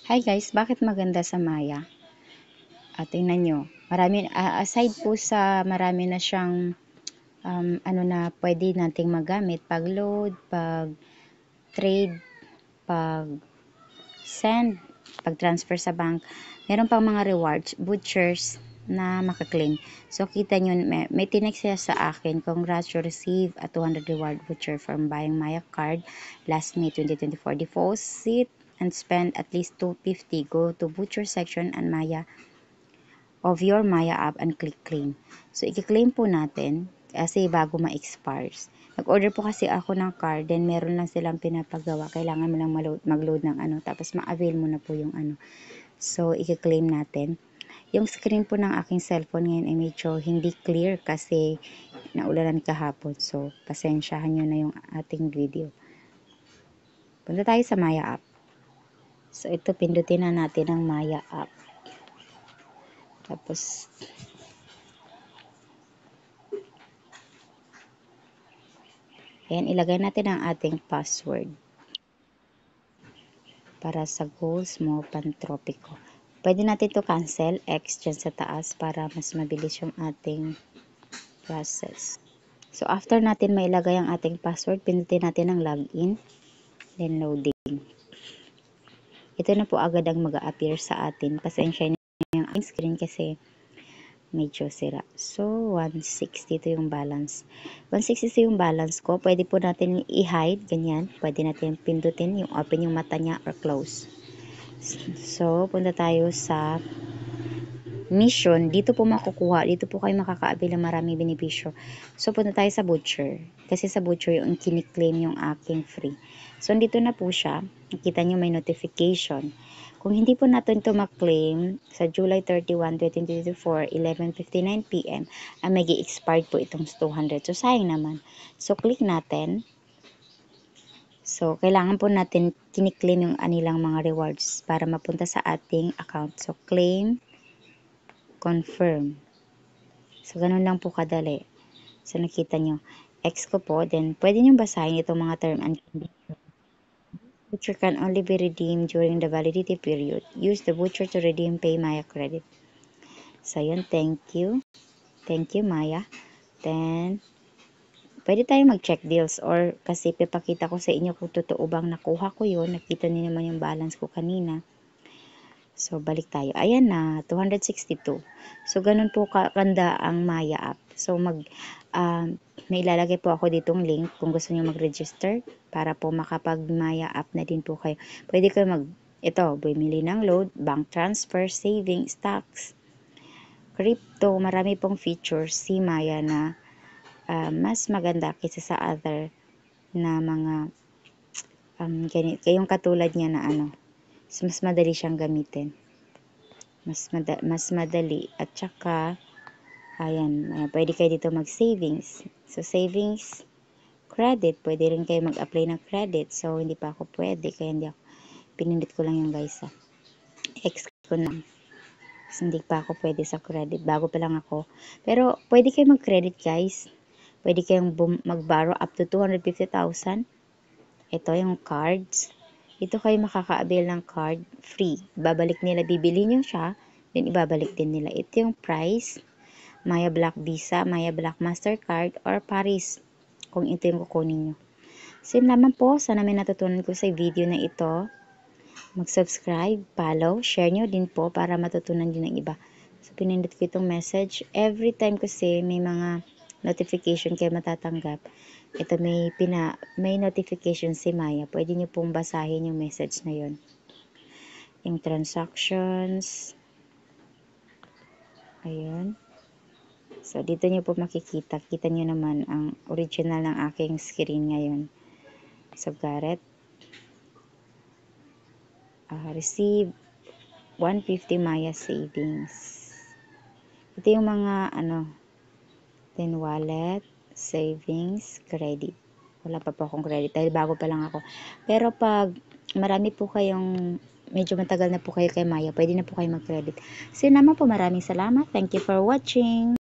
Hi guys, bakit maganda sa Maya? Tingnan nyo, aside po sa marami na siyang ano na pwede nating magamit, pag load, pag trade, pag send, pag transfer sa bank, meron pang mga rewards, vouchers na makaklaim. So kita nyo, may tinext siya sa akin, congrats, you receive a 200 reward voucher from buying Maya card last May 2024. Deposit and spend at least 250. Go to voucher section and Maya of your Maya app and click claim. So, i-claim po natin kasi bago ma-expires. Nag-order po kasi ako ng card, then meron lang silang pinapagawa. Kailangan mo lang mag-load ng ano, tapos ma-avail mo na po yung ano. So, i-claim natin. Yung screen po ng aking cellphone ngayon ay medyo hindi clear kasi naulanan kahapon. So, pasensyahan nyo na yung ating video. Punta tayo sa Maya app. So, ito, pindutin na natin ang Maya app. Tapos, ayan, ilagay natin ang ating password para sa goals mo pantropiko. Pwede natin to cancel, X dyan sa taas para mas mabilis yung ating process. So, after natin mailagay ang ating password, pindutin natin ang login, then loading. Ito na po agad ang mag-a-appear sa atin. Pasensya niyo yung aking screen kasi medyo sira. So, 160 ito yung balance. 160 yung balance ko. Pwede po natin i-hide, ganyan. Pwede natin pindutin yung open yung mata niya or close. So, punta tayo sa mission. Dito po makukuha. Dito po kayo makaka-avail ng maraming benepisyo. So, punta tayo sa butcher. Kasi sa butcher yung kiniklaim yung aking free. So, dito na po siya. Nakita nyo may notification. Kung hindi po natin ito maklaim sa July 31, 2024, 11:59 PM, may expired po itong 200. So, sayang naman. So, click natin. So, kailangan po natin kiniklaim yung anilang mga rewards para mapunta sa ating account. So, claim, confirm. So, ganun lang po kadali. So, nakita nyo. X ko po. Then, pwede nyo basahin itong mga term and conditions. Voucher can only be redeemed during the validity period. Use the voucher to redeem Pay Maya credit. So, yun. Thank you. Thank you, Maya. Then, pwede tayo mag-check deals or kasi pipakita ko sa inyo kung totoo bang nakuha ko yun. Nakita niyo naman yung balance ko kanina. So, balik tayo. Ayan na, 262. So, ganun po kaganda ang Maya app. So, may ilalagay po ako ditong link kung gusto niyo mag-register para po makapag-Maya app na din po kayo. Pwede kayo bumili ng load, bank transfer, savings, stocks, crypto, marami pong features si Maya na mas maganda kaysa sa other na mga kayong katulad niya na mas madali siyang gamitin. Mas madali at saka ayan, pwede kayo dito mag-savings. So, savings, credit, pwede rin kayo mag-apply ng credit. So, hindi pa ako pwede, kaya hindi ako, pinindot ko lang yung guys. X ko na. So, hindi pa ako pwede sa credit. Bago pa lang ako. Pero, pwede kayo mag-credit guys. Pwede kayong mag-borrow up to 250,000. Ito yung cards. Ito kayo makaka-avail ng card free. Babalik nila, bibili nyo siya, then ibabalik din nila. Ito yung price. Maya Black Visa, Maya Black Mastercard, or Paris. Kung ito yung kukunin nyo. So, yun naman po. Sana may natutunan ko sa video na ito. Mag-subscribe, follow, share nyo din po para matutunan din ng iba. So, pinindot ko itong message. Every time kasi may mga notification kayo matatanggap. Ito may notification si Maya. Pwede nyo pong basahin yung message na yon. Yung transactions. Ayan. So, dito nyo po makikita. Kita nyo naman ang original ng aking screen ngayon. So, Garrett. Receive 150 Maya savings. Ito yung mga then wallet, savings, credit. Wala pa po akong credit dahil bago pa lang ako. Pero pag marami po kayong medyo matagal na po kayo kay Maya, pwede na po kayo mag-credit. So, naman po, maraming salamat. Thank you for watching.